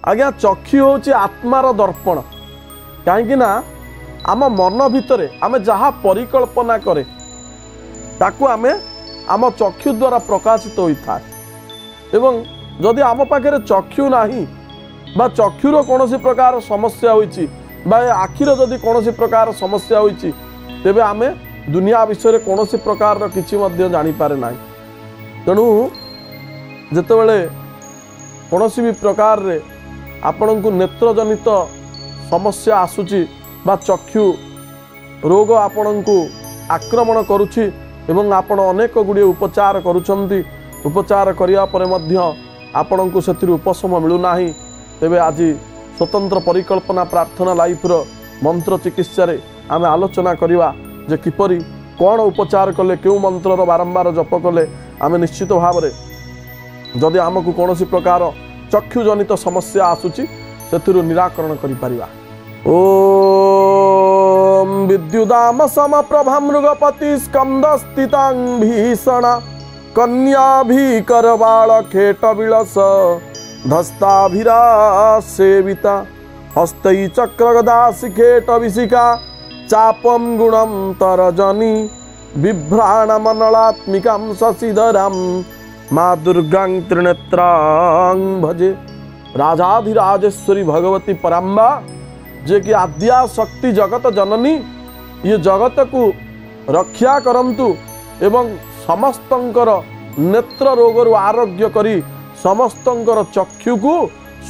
आज्ञा चक्षु हूँ आत्मार दर्पण कहीं आम मन भितर आम जहाँ परिकल्पना करे ताकू आमे आम चक्षु द्वारा प्रकाशित होता है। एवं जदि आम पाखे चक्षु नाही बा चक्षुर कौन प्रकार समस्या होइछि बा आखिर जदि कौन प्रकार समस्या होइछि तेबे आमे दुनिया विषय कौन प्रकार किछि मध्य जानि पारे नाही। तेणु जेतेबेले कौन भी प्रकार रे आपण को नेत्रजनित समस्या आसुची बा चक्षु रोग आपण को आक्रमण करुछि एवं आपण अनेक गुड़िए उपचार करुछंती उपचार करिया परे मध्य आपण को सेतिर उपशम मिलुना तेबे आज स्वतंत्र परिकल्पना प्रार्थना लाइफ रो मंत्र चिकित्सा रे आम आलोचना करिवा जे किपरि कौन उपचार कले क्यों मंत्र बारंबार जप कले आम निश्चित भाव में जदि आमको कौन प्रकार चक्षुजनित समस्या आसुची से निराकरण करिपारिबा। ओम विद्युदाम सम प्रभा मृगपति स्कंद स्थितां भीषण कन्या भीकर बाल खेट विलस धस्ताभिरा सेविता हस्तई चक्रगदा शिखेट विशिका चापम गुणम तरजनी बिभ्राण मनलात्मिकां शशिधरां माँ दुर्गां त्रिनेत्रां भजे। राजाधिराजेश्वरी भगवती पराम्बा जे कि आद्या शक्ति जगत जननी ये जगत को रक्षा करंतु एवं समस्तंकर नेत्र रोग आरोग्य करी समस्तंकर चक्षु को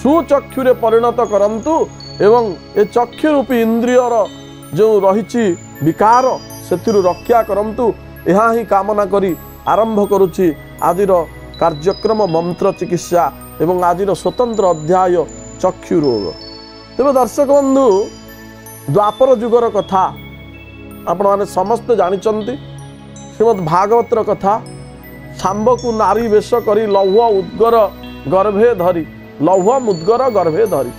सुचक्षुरे परिणत करंतु एवं ए चक्षु रूपी इंद्रियर जो रही विकार से रक्षा करंतु यहाँ ही कामना करी आरंभ करुछि आदिर कार्यक्रम मंत्र चिकित्सा एवं आदिर स्वतंत्र अध्याय चक्षु रोग। तेज दर्शक बंधु द्वापर जुगर कथा आपण माने समस्त जानिचंती श्रीमद् भागवतर कथा सांब को नारी वेश करी लौह उद्गर गर्भे धरी लौह मुद्गर गर्भे धरी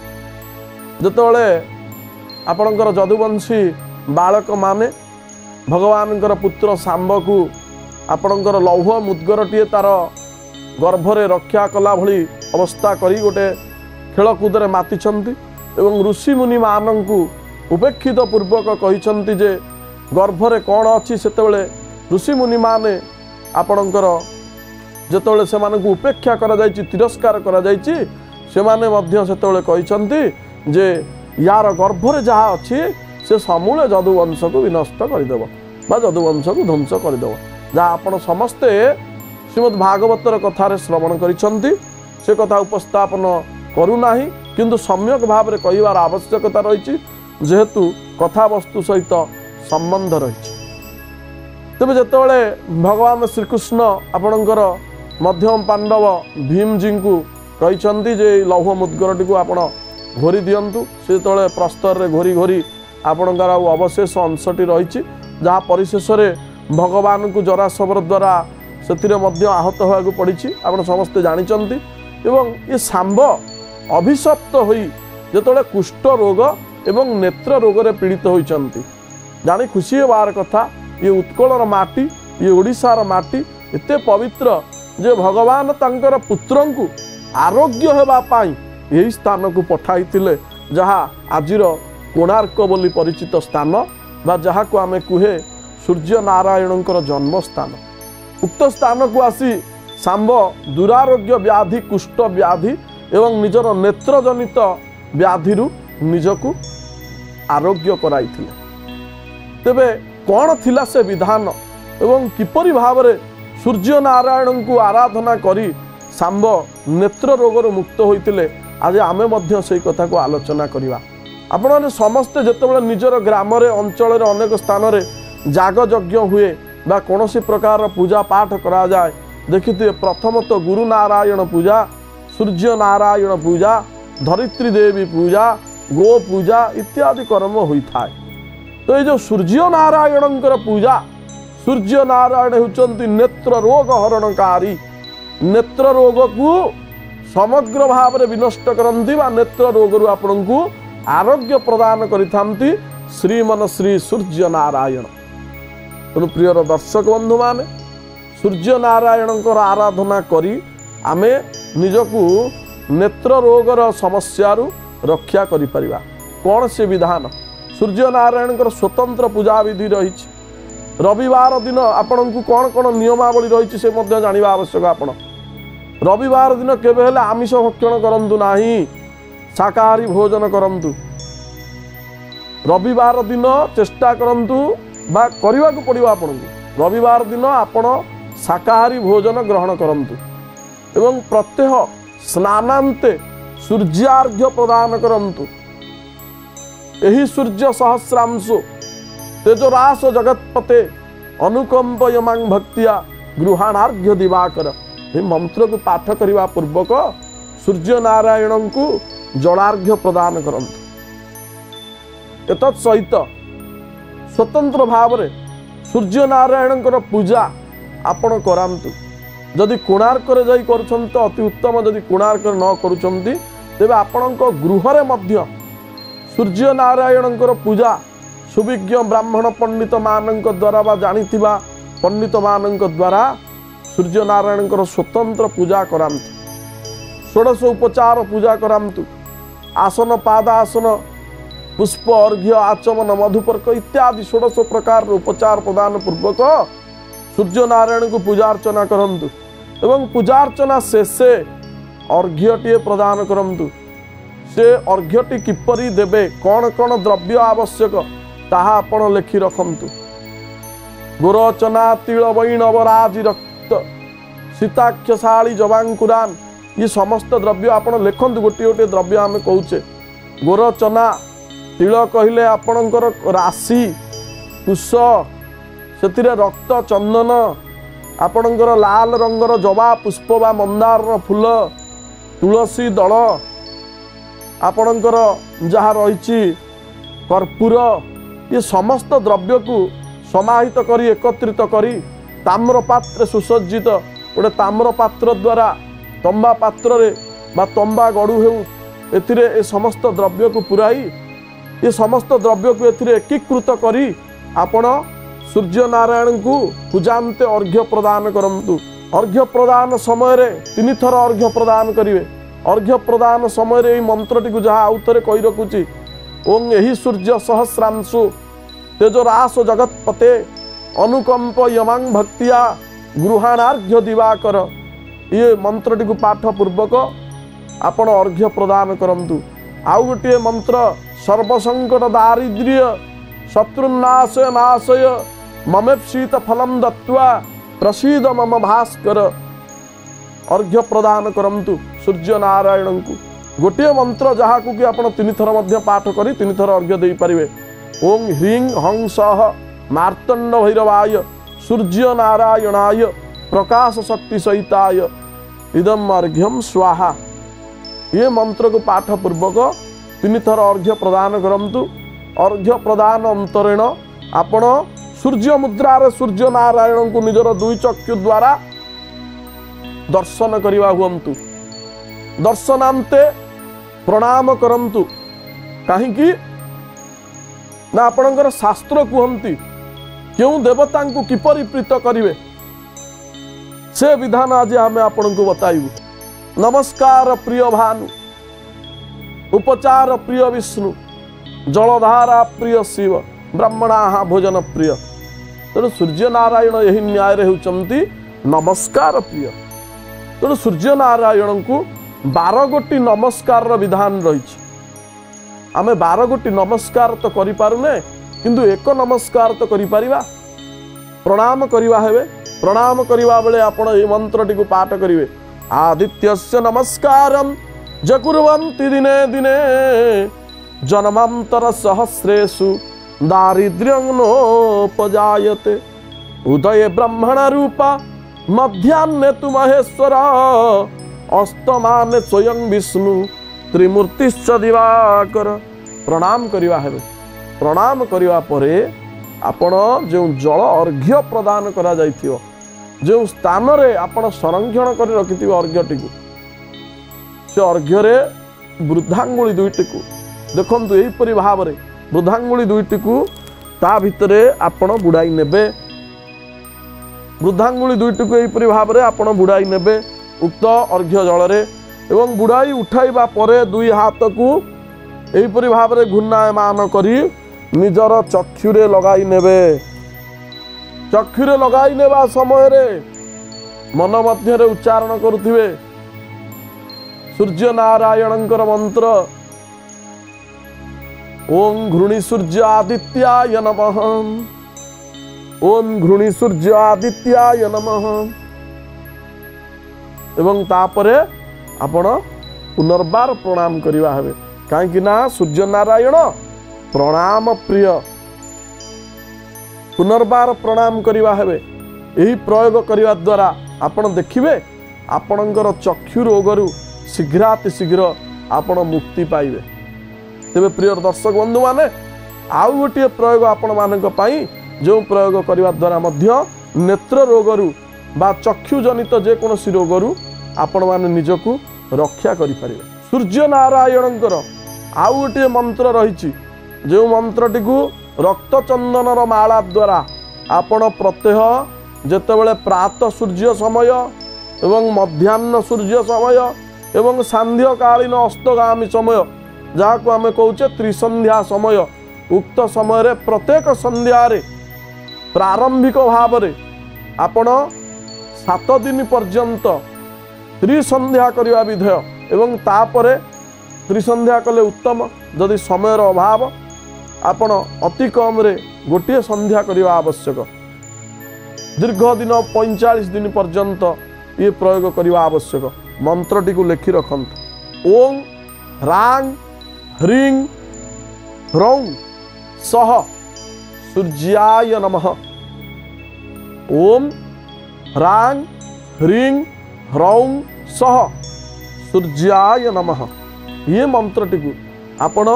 जेतेबेले आपणकर जदुवंशी बालक माने भगवान पुत्र सांब को आपणकर लौह मुद्गरटीए तार गर्भरे रक्षा कला भली अवस्था करी गोटे खेलकूदे मातिछंती एवं ऋषि मुनि मानंकु उपेक्षित पूर्वक कहिछंती जे गर्भरे कौन अच्छी सेतेबेले ऋषि मुनि माने आपणकर जेतेबेले सेमानकु उपेक्षा करा जायछि तिरस्कार करा जायछि सेमाने मध्य सेतेबेले कहिछंती जे यार गर्भरे जहाँ अच्छी से समूले जदुवंश को विनष्ट करदेव बा जदुवंश को ध्वंस करदेव जहाँ आपण समस्ते श्रीमद् भागवतर कथार श्रवण करिछंती से कथा उपस्थापन करूना किंतु सम्यक भाव में कहिबार आवश्यकता रही जेहेतु कथा वस्तु सहित संबंध रही। तेज जितेबाला भगवान श्रीकृष्ण आपणकर मध्यम पांडव भीम जी को कही जे लौह मुद्गरटी को आपण घोरी दिंतु से जो प्रस्तर में घोरी घोरी आपणकर अवशेष अंशटी रही जहाँ परिशेष भगवान को जरासवर द्वारा से आहत होगा पड़ी आप समस्ते जानते एवं ये सांब अभिशप्त होई जेतोले कुष्ठ रोग एवं नेत्र रोग रे पीड़ित होइचंती जानी खुशी होबार कथा ये उत्कलर माटी ये ओडिशार माटी एते पवित्र जे भगवान तांकर पुत्रन को आरोग्य हेबा पाई यही स्थान को पठाइतिले जहाँ आजिर कोणार्क बोली परिचित स्थान बा जहाँ को आमे कुहे सूर्य नारायणकर जन्म स्थान उक्त स्थान को आसी सांब दुरारोग्य व्याधि कुष्ठ व्याधि एवं निजर नेत्रजनित व्याधिरु निजकु आरोग्य कराइथिले। तेबे कौन थिला से विधान एवं किपरि भाव रे सूर्य नारायण को आराधना करी सांब नेत्र रोगर मुक्त होइतिले आज आमे मध्य से कथा को आलोचना करिवा। आपण माने समस्त जेतेबेले निजर ग्राम रे अंचल रे अनेक स्थान रे जाग यज्ञ हुए बा कोनोसी प्रकार पूजा पाठ करा जाए देखिए प्रथम तो गुरु नारायण पूजा सूर्य नारायण पूजा धरित्री देवी पूजा गो पूजा इत्यादि कर्म होता है। तो ये जो सूर्य नारायण पूजा सूर्य नारायण होचंती नेत्र रोग हरणकारी नेत्र रोग को समग्र भाव में विनष्ट करती नेत्र रोग आपण को आरोग्य प्रदान करिथांती श्रीमन श्री सूर्य नारायण। तेणु प्रिय दर्शक बंधु माने सूर्य नारायण आराधना करी आमे निजकू नेत्र रोगर समस्यारू रक्षा करि परिबा। कौन से विधान सूर्य नारायण स्वतंत्र पूजा विधि रही। रविवार दिन आपण को कौन कौन नियमावली रही से जानवा आवश्यक। आपण रविवार दिन केबे हेले आमिष भक्षण करंतु नाही, शाकाहारी भोजन करंतु। रविवार दिन चेष्टा करंतु बा करने को पड़ो। आपन रविवार दिन आपण शाकाहारी भोजन ग्रहण करंतु एवं प्रत्यह स्नानांते सूर्यार्घ्य प्रदान करंतु। एही सूर्य सहस्रांशु तेजरास जगतपते अनुकंप यमांग भक्तिया गृहाणार्घ्य दिवाकर। ये मंत्र को पाठ करने पूर्वक सूर्य नारायण को जलार्घ्य प्रदान करंतु। एतत् सहित स्वतंत्र भाव में सूर्य नारायण पूजा आपण करांतु। जदि कोणार्क रे जाई करूछन तो अति उत्तम। जदि कोणार्क न करूछंती तेबे आपणक गृह रे मध्य सूर्य नारायण पूजा सुविज्ञ ब्राह्मण पंडित मानक द्वारा बा जानिथिबा पंडित मानक द्वारा सूर्य नारायण स्वतंत्र पूजा करांतु। षोडश उपचार पूजा करांतु। आसन पादासन पुष्प अर्घ्य आचमन मधुपर्क इत्यादि षोडश प्रकार उपचार प्रदान पूर्वक सूर्य नारायण को पूजा अर्चना करंतु एवं पूजा अर्चना शेषे अर्घ्यटी प्रदान करंतु। से अर्घ्यटी किपरि देबे कौन कौन द्रव्य आवश्यक ताहा आपण लिखि रखंतु। गोरचना तिल वैणव राजि रक्त सीताक्षशाली जवांकुरान ये समस्त द्रव्य आपण लिखंतु। गोटे गोटे द्रव्य आम कहूचे। गोरचना तिल कहले आपणकर राशि कुश से रक्त चंदन आपणकर लाल रंगर जबा पुष्प बा मंदार फूल तुलसी दल आपणकर जहाँ रही कर्पूर ये समस्त द्रव्य को समाहित करी एकत्रित करी ताम्र पात्र सुसज्जित गोटे ताम्र पात्र द्वारा तंबा पात्र रे बा तंबा गड़ू हेउ एथिरे ए समस्त द्रव्य को पुराई ये समस्त द्रव्य को एथिरे एकीकृत करी आपण सूर्य नारायण को पूजांते अर्घ्य प्रदान करंतु। अर्घ्य प्रदान समय रे 3 थर अर्घ्य प्रदान करिवे। अर्घ्य प्रदान समय रे मंत्रटी को जहाँ आउथरे कहि रखुची ओं एही सूर्य सहस्रांशु तेजरास जगतपते अनुकंप यमांग भक्तिया गृहाणार्घ्य दिवाकर। ये मंत्रटी को पाठ पूर्वक आपण अर्घ्य प्रदान करंतु। आउ गोटे मंत्र सर्वसंकट दारिद्र्य शत्रुनाशय नाशय ममेप्सित फलम दत्वा प्रसीद मम भास्कर। अर्घ्य प्रदान करंतु सूर्य नारायण को। गोटे मंत्र जहाँ को कि आपण 3 थर मध्य पाठ करी 3 थर अर्घ्य दे पारिबे। ओं ह्रीं हं सह मार्तंड भैरवाय सूर्य नारायणाय प्रकाश शक्ति सहिताय इदम अर्घ्यम स्वाहा। ये मंत्र को पाठ पूर्वक 3 थर अर्घ्य प्रदान करंतु। अर्घ्य प्रदान अंतरेण आपण सूर्य मुद्रा रे सूर्य नारायण को निजर 2 चक्षु द्वारा दर्शन करिवा हुअंतु। दर्शनांते प्रणाम करंतु। कहीं ना आपणकर शास्त्र कहती क्यों देवता को किपरि प्रीत करिवे से विधान आज आम आपण को बताइबु। नमस्कार प्रिय भानु उपचार प्रिय विष्णु जलधारा प्रिय शिव ब्राह्मणा भोजन प्रिय। तेणु सूर्य नारायण यही न्याय होती नमस्कार प्रिय। तेणु सूर्य नारायण को 12 गोटी नमस्कार विधान रही। आमे 12 गोटी नमस्कार तो करि पारुने किंतु एक नमस्कार तो करि परिबा। प्रणाम करिवा हेबे। प्रणाम करिवा बेले आपण ए मंत्रटी को पाठ करिवे। आदित्यस्य नमस्कारम जकुर्वन्ति दिने दिने जन्मांतर सहस्रेषु दारिद्र्यं नोपजायते। उदये ब्रह्मण रूप मध्याह्ने तु महेश्वर अस्तमाने स्वयं विष्णु त्रिमूर्तिश्च दिवाकर। प्रणाम करिवा हेबे। प्रणाम करिवा परे आपण जो जल अर्घ्य प्रदान करा जाइथियो जो स्थान रे आपण संरक्षण कर रखिथिबे अर्घ्यटी को से अर्घ्य रे वृद्धांगुली 2टी को देखंतु एही परि भाव रे वृद्धांगुली 2टी को ता भितरे आपण बुड़ाई नेबे। वृद्धांगुली 2टी को एही परि भाव रे आपण बुड़ाई नेबे। उक्त अर्घ्य जल रे एवं बुड़ाई उठाइबा परे दुई हाथ को एहीपरि भाव में घूर्णायमान करी निजर चक्षुरे लगाई नेबे। चक्षुरे लगाई नेबा समय रे मन मध्य उच्चारण करुथिबे सूर्य नारायणंकर मंत्र ओम घृणी सूर्य आदित्याय नमः। ओम घृणी सूर्य आदित्याय नमः। एवं तापरे आपण पुनर्बार प्रणाम करिवा हेबे काहेकि ना सूर्य नारायण प्रणाम प्रिय। पुनर्बार प्रणाम करिवा हेबे। यही प्रयोग करिवा द्वारा आपण देखिबे आपणकर चक्षु रोगरु शीघ्रातिशीघ्र आपण मुक्ति पाइबे। तेबे प्रिय दर्शक बंधु माने आउ गोटे प्रयोग आपण मानक पई जो प्रयोग करिवा द्वारा मध्य नेत्र रोगरु बा चक्षु जनित जे कोनोसी रोगरु आपण माने निजकु रक्षा करि परिबे। सूर्य नारायणंकर आउ गोटे मंत्र रहिछि जो मंत्रटी को रक्त चंदनर माला द्वारा आपण प्रत्यह जेतेबेले प्रात सूर्य समय एवं मध्याह्न सूर्य समय एवं सांध्यकालीन अस्तगामी समय जहाँ आम कहे त्रिसंध्या समय उक्त समय रे प्रत्येक संध्यारे प्रारंभिक भाव में आपण 7 दिन पर्यंत त्रिसंध्या करवा विधेय एवं तापरे त्रिसंध्या कले उत्तम। जदि समयर अभाव आपण अति कम रे गोटे संध्या करवा आवश्यक। दीर्घ दिन 45 दिन पर्यंत ये प्रयोग करवा आवश्यक। मंत्रटी को लिखि रखंतु ओम ह्रांग ह्रीं ह्रौं सह सूर्याय नमः। ओम ह्रांग ह्रीं ह्रौं सह सूर्याय नमः। ये मंत्रटी को आपण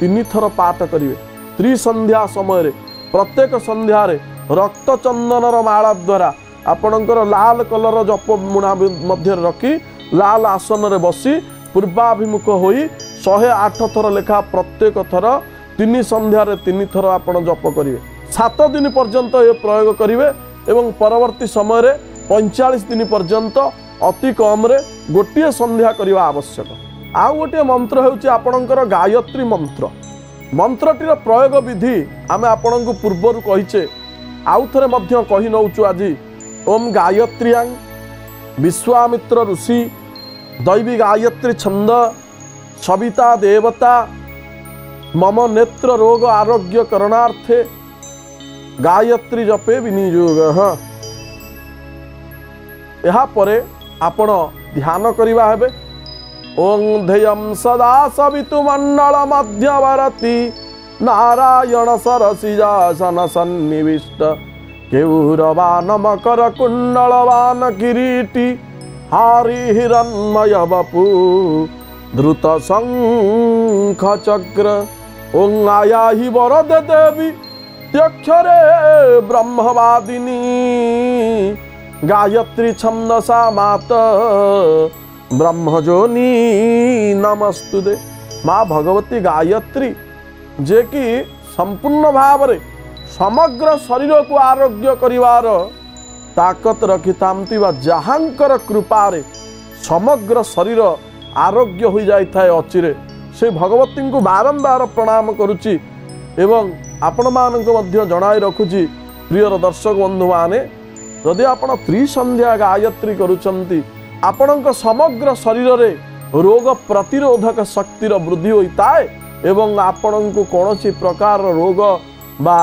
3 थर पाठ करिवे। त्रिसंध्या समय रे प्रत्येक संध्या रे रक्त चंदनर माला द्वारा आपणकर लाल कलर जप मुना मध्य रखी लाल आसन रे बसी पूर्वाभिमुख होई 108 थर लेखा प्रत्येक थर 3 संध्या रे 3 थर आपण जप करिवे। 7 दिन पर्यंत ये प्रयोग करिवे एवं परवर्ती समय रे 45 दिन पर्यंत अति कम रे गोटे संध्या करवा आवश्यक। आउ गोटे मंत्र हेउची आपणकर गायत्री मंत्र। मंत्रटीर प्रयोग विधि आमे आपणको पूर्वरु कहिचे आउ थरे मध्य कहि नउचु आजि। ओम गायत्र्यां विश्वामित्र ऋषि दैवी गायत्री छंद सविता देवता मम नेत्र रोग आरोग्य करणार्थे गायत्री जपे विनियोग। यहाँ परे आपण ध्यान करिवा हेबे। ओं ध्येयं सदा सवितुमण्डल मध्यवर्ती नारायण सरसिजासन सन्निविष्ट केयूरवान मकर कुंडलवान किरीटी हारि हिरण्मय वपु द्रुत शंख चक्र। ओं आयाहि वरद देवी त्यक्षरे ब्रह्मवादिनी गायत्री छंदसा मात ब्रह्मजोनी नमस्तुते। माँ भगवती गायत्री जे कि संपूर्ण भाव रे समग्र शरीर को आरोग्य करिवार ताकत रखितांती वा जहांकर कृपा रे समग्र शरीर आरोग्य हो जाई थाए अचिरे से भगवती को बारंबार प्रणाम करुची एवं आपण मानक मध्य जणाई रखुची। प्रिय दर्शक बंधु माने यदि आपण त्रिसंध्या गायत्री करुचंती आपणक समग्र शरीर रे रोग प्रतिरोधक शक्तिर वृद्धि होइताए एवं आपणक कौनसी प्रकार रोग बा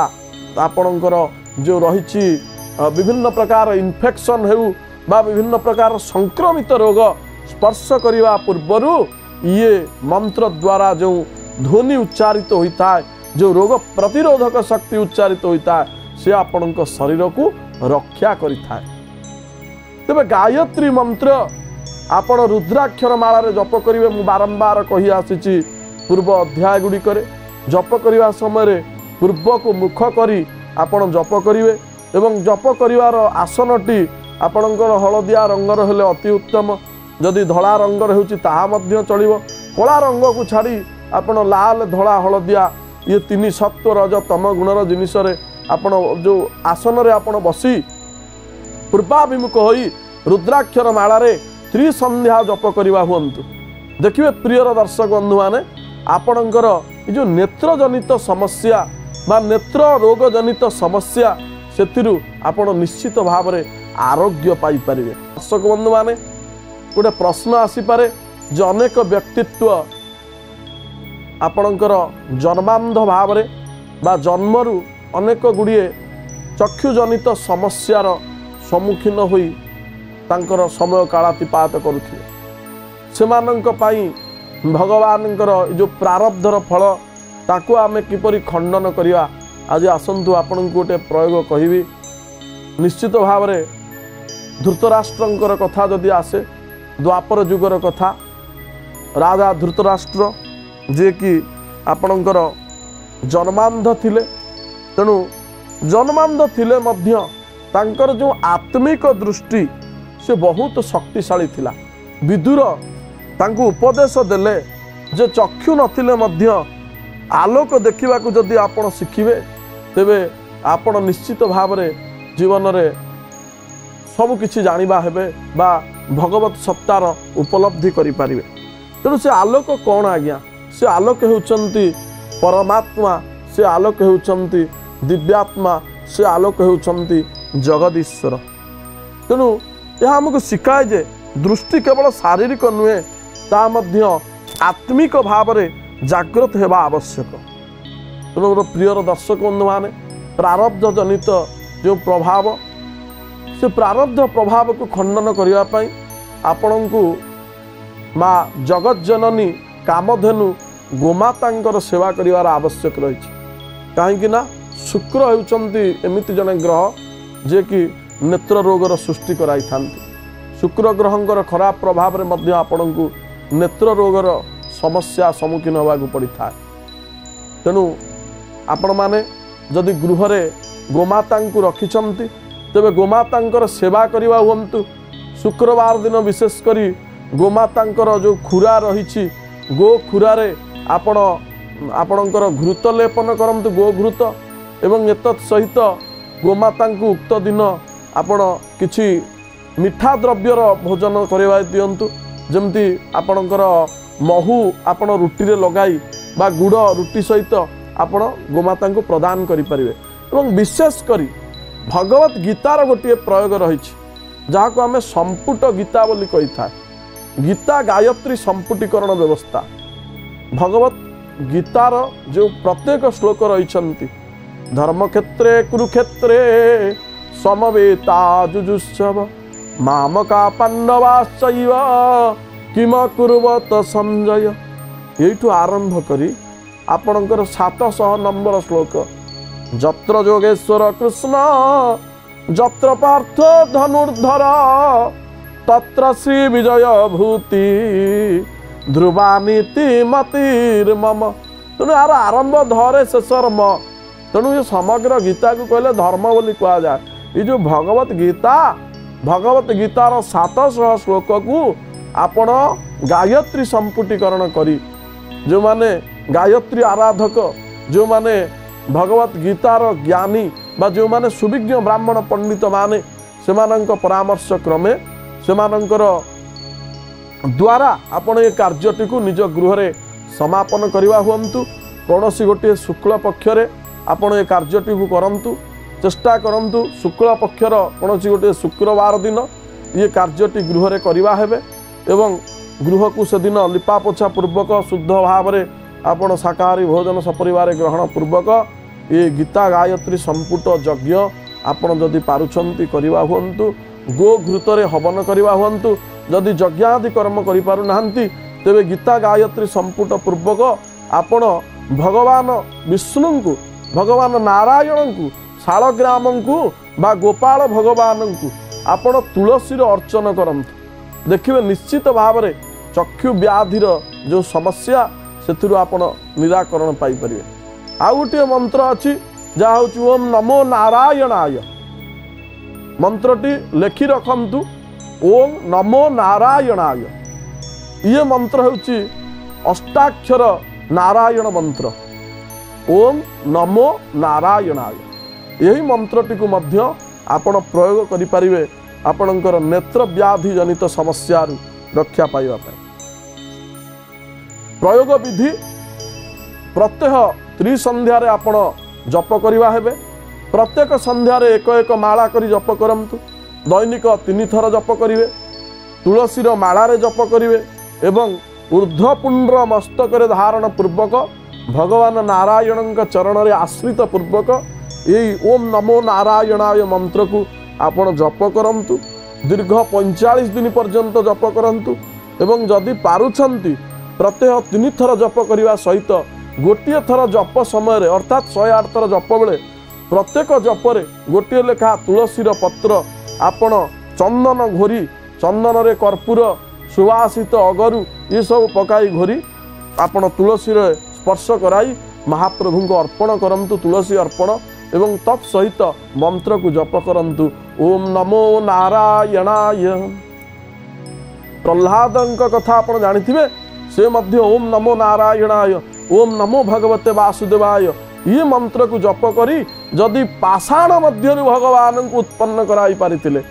आपणकर जो रहिछि विभिन्न प्रकार इन्फेक्शन हेउ बा विभिन्न प्रकार संक्रमित रोग स्पर्श करिवा पूर्वरु ये मंत्र द्वारा जो ध्वनि उच्चारित होता है जो रोग प्रतिरोधक शक्ति उच्चारित होता है से आपणक शरीर को रक्षा करिथाए। तेबे गायत्री मंत्र आपण रुद्राक्षर माला रे जप करिवे। मु बारंबार कहि आसीछि पूर्व अध्याय गुडी करे जप करिवा समय रे पूर्व को मुख करी आपण जप करिवे एवं जप करिवार आसनटी आपणकर हलदिया रंगर हेले अति उत्तम। जदि धला रंगर हेउछि ताहा मध्य चलिबो। कला रंग को छाड़ी आपण लाल धला हलदिया ये 3 सत्व रज तम गुणर जिनिस रे आपण जो आसन रे आपण बसी पूर्वाभिमुख होई रुद्राक्षर माला रे त्रिसंध्या जप करवा हुंतु। देखिए प्रियर दर्शक बंधु माने आपणकर जो नेत्रजनित समस्या बा नेत्र रोग जनित समस्या से आपण निश्चित भाव में आरोग्य पाई परिवे। दर्शक बंधु माने गोटे प्रश्न आसीपे जे अनेक व्यक्तित्व आपणकर जन्मांध भाव में बा जन्मरू अनेक गुड़िए चक्षुजनित समस्यार सम्मुखीन होई तांकर समय कालातिपात करुथिले। सेमानंक पाई भगवानंकर जो प्रारब्धर फल ताकू आमे किपरि खंडन करिया आज आसंतु आपन गोटे प्रयोग कहिबी। निश्चित भाव में धृतराष्ट्रंकर कथा जदि आसे द्वापर जुगर कथा राजा धृतराष्ट्र जे कि आपणकर जन्मांध थिले तेणु जन्मांध थिले मध्य तांकर जो आत्मिक दृष्टि से बहुत शक्तिशाली थिला। विदुर तांको उपदेश देले जे चक्षु नथिले मध्य आलोक देखा जदि आपण शिखिबे तेबे आपण निश्चित भाव में जीवन में सब किछि जानिबा हेबे बा भगवत सत्तार उपलब्धि करि पारिबे। तेणु से आलोक कौन आज्ञा से आलोक हेउचंती परमात्मा से आलोक हेउचंती दिव्यात्मा से आलोक हेउचंती जगदीश्वर। तेणु यह आमको शिखाए जे दृष्टि केवल शारीरिक नुहे ता मध्य आत्मिक भाव में जागृत हेबा आवश्यक। तेणु मोर प्रियर दर्शक बंधु माने प्रारब्ध जनित जो प्रभाव से प्रारब्ध प्रभाव को खंडन करने पाई आपण को माँ जगत जननी कामधेनु गोमातांकर सेवा करिवार आवश्यक रही। कहीं शुक्र होउचंती एमिति जने ग्रह जे कि नेत्र रोगर सृष्टि कराई थांती। शुक्र ग्रहंकर खराब प्रभाव रे मध्य आपण को नेत्र रोगर समस्या सम्मुखीन होगा पड़ी था। तेणु आपण माने जदि गृह रे गोमाता को रखिछंती तेबे गोमातांकर सेवा करिवा हुंतु। शुक्रवार दिन विशेष करी गोमातांकर जो खुरा रही गो खुरारे आपणकर घृत लेपन करंतु गो घृत एवं एतत् सहित गोमाता उक्त दिन आपण किछि मिठा द्रव्यर भोजन करवा दियंतु। जमती आपणकर महू आपण रुटी रे लगाई बा गुड़ रुटी सहित आपण गोमाता को प्रदान करि परिवे। एवं विशेष करी भगवत गीतार गोटे प्रयोग रही जहाँ को आम संपुट गीता बोली कही था। गीता गायत्री संपुटीकरण व्यवस्था भगवत गीतार जो प्रत्येक श्लोक रही धर्मक्षेत्रे कुरुक्षेत्रे समवेता जुजुत्सव मामका पांडवाश्चैव किम कुर्वत संजय। यू आरंभ करी आपणकर 700 नंबर श्लोक जत्र जोगेश्वर कृष्ण जत्र पार्थ धनुर्धर तत्र श्री विजय भूति ध्रुवानीति मतिर्मम। तेणु यार आरंभ धरे शेषर म। तेणु ये समग्र गीता को कहले धर्म बोली कहा जाए। ये जो भगवत गीतार 700 श्लोक को आपण गायत्री संपुटीकरण करी जो माने गायत्री आराधक जो माने भगवत गीतार ज्ञानी बा जो माने सुविज्ञ ब्राह्मण पंडित माने सेमानंक परामर्श क्रमे सेमानंकर द्वारा आपण ये कार्यटी को निज गृह रे समापन करवा हुंतु। कौनसी गोटे शुक्ल पक्षरे आपण ये कार्यटी को करंतु चेष्टा करंतु। शुक्ल पक्षर कौनसी गोटे शुक्रवार दिन ये कार्यटी गृह रे करवा हेबे एवं गृह को से दिन लिपा पोछा पूर्वक शुद्ध भाव में आपण शाकाहारी भोजन सपरिवार ग्रहण पूर्वक ये गीता गायत्री संपुट यज्ञ आपण जदि पारुछंती करवा हुंतु। गो घृतरे हवन करवा हुंतु। जदि यज्ञादि कर्म करि पारु नाहंती तेबे गीता गायत्री संपुट पूर्वक आपण भगवान विष्णु को भगवान नारायण को शालग्राम को बा गोपाल भगवान को आपण तुलसी अर्चन करंतु। देखिए निश्चित भाव में चक्षु व्याधिर जो समस्या से आपण निराकरण पाई परिवे। आ गोटे मंत्र अच्छी जहाँ हूँ ओम नमो नारायणाय मंत्रटी लेखि रखंतु। ओम नमो नारायणाय ये मंत्र हूँ अष्टाक्षर नारायण मंत्र। ओम नमो नारायणाय यही मंत्रटी को मध्य आपण प्रयोग करि परिवे आपणकर नेत्र व्याधि जनित समस्या रक्षा पाइबा प्रयोग विधि प्रत्येक त्रिसंध्यारे आपण जप करिवा हेबे। प्रत्येक संध्यारे एक एक माला करी जप करंतु। दैनिक 3 थर जप करिवे। तुलसीर मालारे जप करिवे एवं ऊर्ध्वपुंड्र मस्तकरे धारण पूर्वक भगवान नारायण चरण रे आश्रित पूर्वक यही ओम नमो नारायणाय मंत्र को आपण जप करंतु। दीर्घ 45 दिन पर्यंत जप करंतु एवं जदि पारुछंती प्रत्येक 3 थर जप करिवा सहित गोटे थर जप समय अर्थात 108 थर जप बेले प्रत्येक जपरे गोटे लेखा तुलसीर पत्र आपण चंदन घोरी चंदन रे कर्पूर सुवासित अगरु ये सब पकाई घोरी आपण तुलसी रे स्पर्श कराई महाप्रभु को अर्पण करंतु। तुलसी अर्पण एवं तत्सहित मंत्र को जप करंतु। ओम नमो नारायणाय। प्रह्लादंक कथा आपण जानिथिबे से मध्य ओम नमो नारायणाय ओम नमो भगवते वासुदेवाय ये मंत्र को जप करी जदि पाषाण मध्य भगवान को उत्पन्न कराई पारिथिले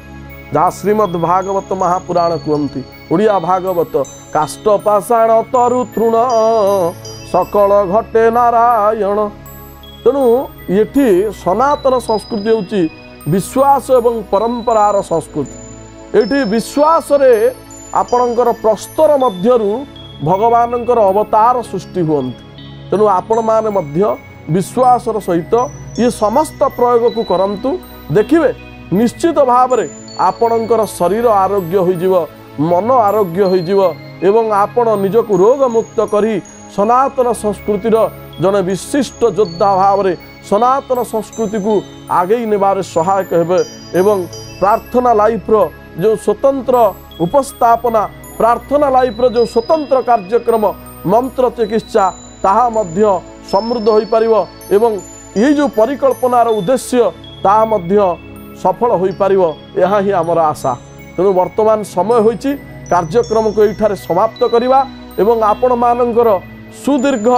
जहाँ श्रीमद् भागवत महापुराण कहती ओडिया भागवत काष्ट पाषाण तरु तृण सकल घटे नारायण। तेणु ये सनातन संस्कृति होची विश्वास एवं परंपरार संस्कृति। ये विश्वास रे आपणकर प्रस्तर मध्यरु भगवानंकर अवतार सृष्टि हुअन्ति। तेणु आपण माने मध्य विश्वासर सहित ये समस्त प्रयोग को करंतु। देखिए निश्चित भाव रे आपणकर शरीर आरोग्य होइजिव मन आरोग्य होइजिव एवं आपण निजको रोग मुक्त करी सनातन संस्कृतिर जने विशिष्ट योद्धा भाव रे सनातन संस्कृति को आगे नेबारे सहायक हेबे एवं प्रार्थना लाइफ रो जो स्वतंत्र उपस्थापना प्रार्थना लाइफ रो जो स्वतंत्र कार्यक्रम मंत्र चिकित्सा ताहा मध्य समृद्ध होई परिवो एवं ये जो परिकल्पनार उद्देश्य ताहा मध्य सफल होई परिवो यह ही आमर आशा। तेणु वर्तमान समय होइछि कार्यक्रम को एठारे समाप्त करिवा एवं आपण मानकर सुदीर्घ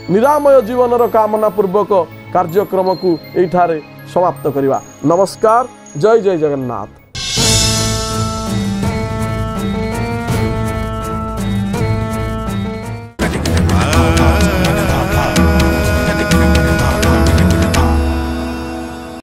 निरामय जीवनर कामना पूर्वक कार्यक्रम को एठारे समाप्त करिवा। नमस्कार। जय जय जगन्नाथ।